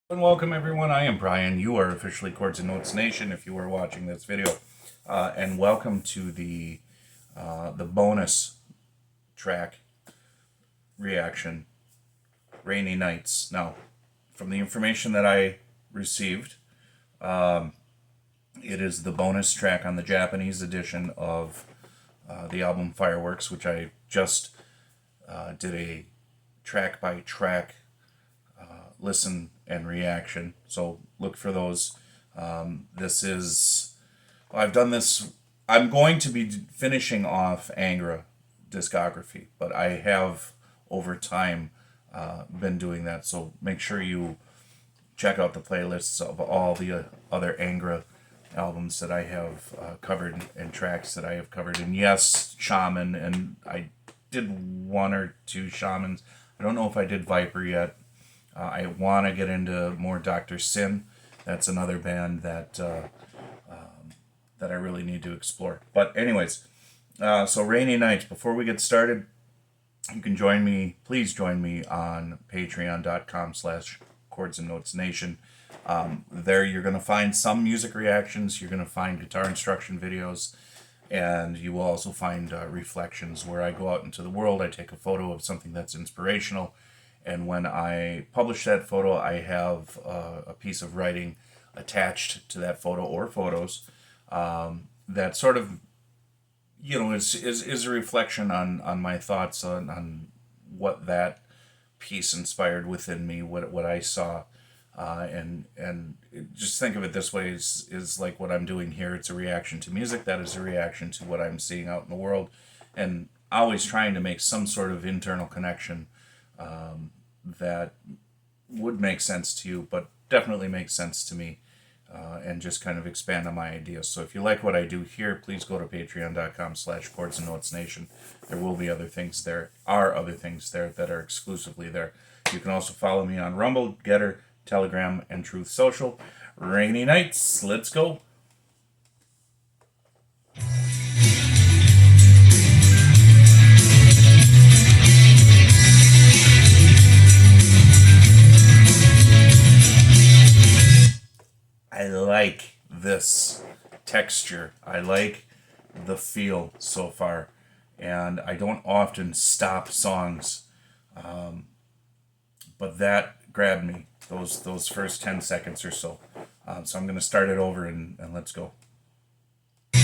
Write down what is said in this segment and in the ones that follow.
And welcome everyone. I am Brian. You are officially Chords and Notes Nation if you are watching this video, and welcome to the bonus track reaction, Rainy Nights. Now, from the information that I received, it is the bonus track on the Japanese edition of the album Fireworks, which I just did a track by track listen and reaction. So look for those. This is, I've done this, I'm going to be finishing off Angra discography, but I have over time been doing that. So make sure you check out the playlists of all the other Angra albums that I have covered and tracks that I have covered. And yes, Shaman, and I did one or two Shamans. I don't know if I did Viper yet. I want to get into more Dr. Sin. That's another band that that I really need to explore. But anyways, so Rainy Nights. Before we get started, you can join me. Please join me on patreon.com/Chords and Notes Nation. There you're going to find some music reactions. You're going to find guitar instruction videos. And you will also find reflections where I go out into the world. I take a photo of something that's inspirational. And when I publish that photo, I have a piece of writing attached to that photo or photos that sort of, is a reflection on my thoughts on what that piece inspired within me, what I saw. And just think of it this way, is like what I'm doing here. It's a reaction to music. That is a reaction to what I'm seeing out in the world. And always trying to make some sort of internal connection that would make sense to you, but definitely makes sense to me, and just kind of expand on my ideas. So if you like what I do here, please go to patreon.com/Chords and Notes Nation. There will be other things there, that are exclusively there. You can also follow me on Rumble, Gettr, Telegram, and Truth Social. Rainy Nights, let's go. I like this texture. I like the feel so far. And I don't often stop songs. But that grabbed me, those first 10 seconds or so. So I'm going to start it over and let's go. I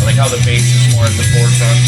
like how the bass is more at the forefront.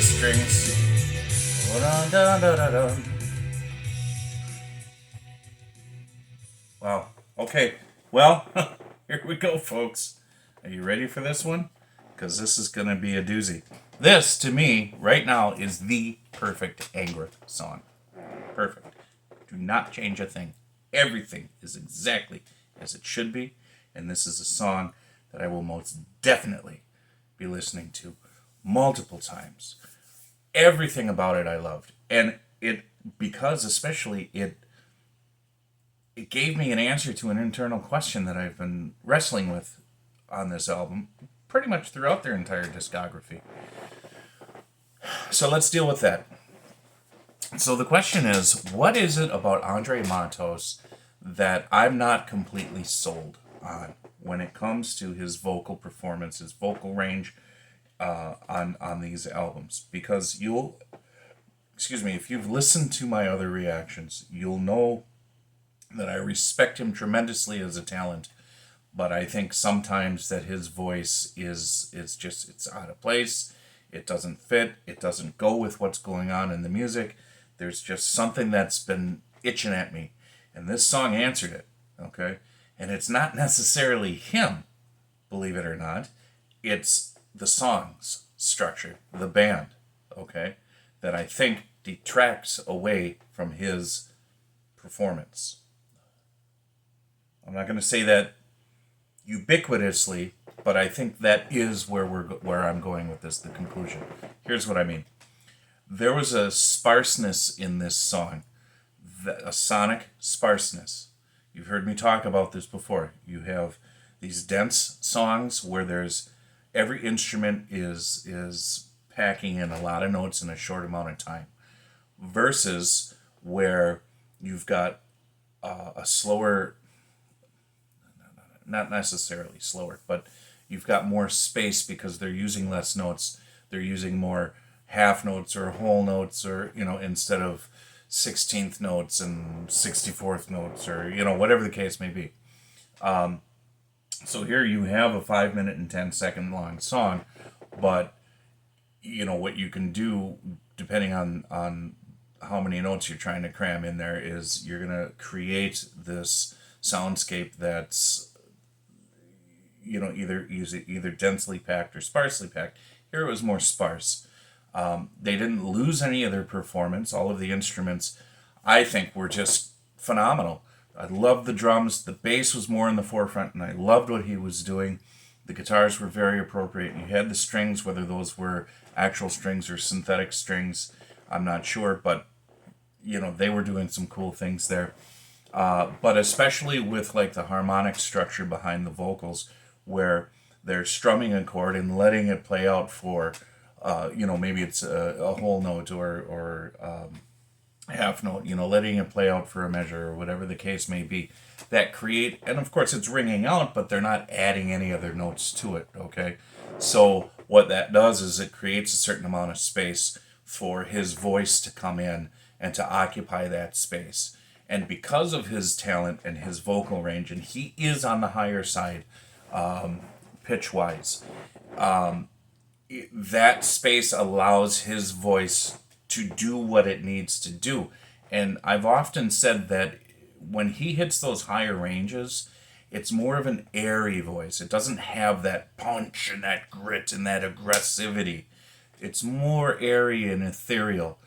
the strings. Wow. Okay. Well, here we go, folks. Are you ready for this one? Because this is going to be a doozy. This, to me, right now, is the perfect Angra song. Perfect. Do not change a thing. Everything is exactly as it should be. And this is a song that I will most definitely be listening to multiple times. Everything about it I loved. And because especially it gave me an answer to an internal question that I've been wrestling with on this album pretty much throughout their entire discography. So let's deal with that. So the question is, what is it about Andre Matos that I'm not completely sold on when it comes to his vocal performance, his vocal range on these albums? Because if you've listened to my other reactions, you'll know that I respect him tremendously as a talent, but I think sometimes that his voice is just, it's out of place. It doesn't fit. It doesn't go with what's going on in the music. There's just something that's been itching at me. And this song answered it, okay? And it's not necessarily him, believe it or not. It's the song's structure, the band, okay? That I think detracts away from his performance. I'm not going to say that ubiquitously, but I think that is where I'm going with this, the conclusion. Here's what I mean. There was a sparseness in this song, a sonic sparseness. You've heard me talk about this before. You have these dense songs where there's every instrument is packing in a lot of notes in a short amount of time, versus where you've got a slower, not necessarily slower, but you've got more space because they're using less notes. They're using more half notes or whole notes, or, instead of 16th notes and 64th notes, or, whatever the case may be. So here you have a 5 minute and 10-second long song, but what you can do, depending on how many notes you're trying to cram in there, is you're going to create this soundscape that's either densely packed or sparsely packed. Here it was more sparse. They didn't lose any of their performance. All of the instruments, I think, were just phenomenal. I loved the drums. The bass was more in the forefront, and I loved what he was doing. The guitars were very appropriate. You had the strings, whether those were actual strings or synthetic strings, I'm not sure, but they were doing some cool things there. But especially with like the harmonic structure behind the vocals, where they're strumming a chord and letting it play out for, maybe it's a whole note or half note, letting it play out for a measure or whatever the case may be. That and of course it's ringing out, but they're not adding any other notes to it, okay? So what that does is it creates a certain amount of space for his voice to come in and to occupy that space. And because of his talent and his vocal range, and he is on the higher side, pitch-wise, that space allows his voice to do what it needs to do. And I've often said that when he hits those higher ranges, it's more of an airy voice. It doesn't have that punch and that grit and that aggressivity. It's more airy and ethereal.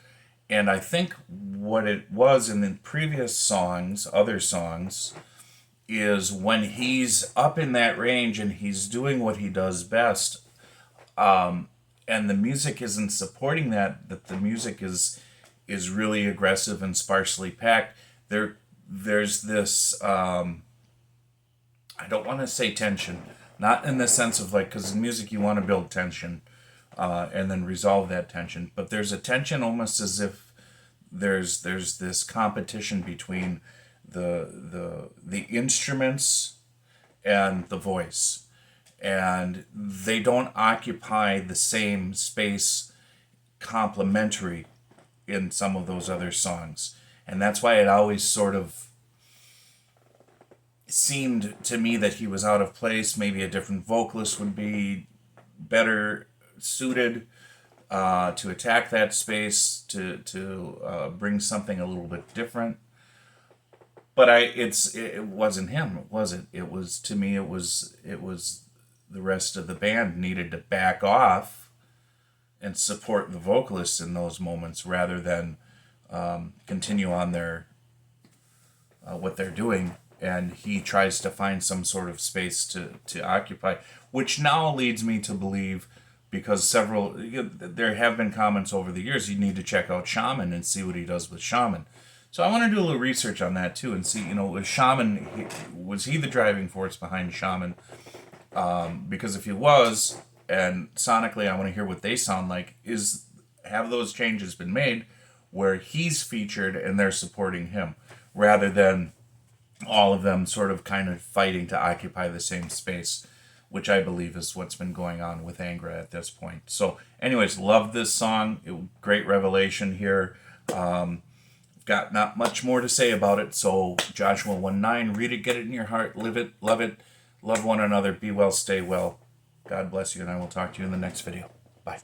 And I think what it was in the previous songs, other songs, is when he's up in that range and he's doing what he does best, and the music isn't supporting that the music is really aggressive and sparsely packed. There's this, I don't want to say tension, not in the sense of like, because in music you want to build tension, and then resolve that tension, but there's a tension almost as if there's this competition between the instruments and the voice, and they don't occupy the same space complementary in some of those other songs. And that's why it always sort of seemed to me that he was out of place. Maybe a different vocalist would be better suited. to attack that space, to bring something a little bit different. But it wasn't him. It wasn't. It was, to me, it was the rest of the band needed to back off and support the vocalists in those moments rather than continue on their what they're doing. And he tries to find some sort of space to occupy, which now leads me to believe, because there have been comments over the years, you need to check out Shaman and see what he does with Shaman. So I want to do a little research on that too and see, was Shaman, was he the driving force behind Shaman? Because if he was, and sonically I want to hear what they sound like, have those changes been made where he's featured and they're supporting him, rather than all of them sort of kind of fighting to occupy the same space, which I believe is what's been going on with Angra at this point. So anyways, love this song. Great revelation here. Got not much more to say about it. So Joshua 1:9, read it, get it in your heart, live it, love one another, be well, stay well. God bless you, and I will talk to you in the next video. Bye.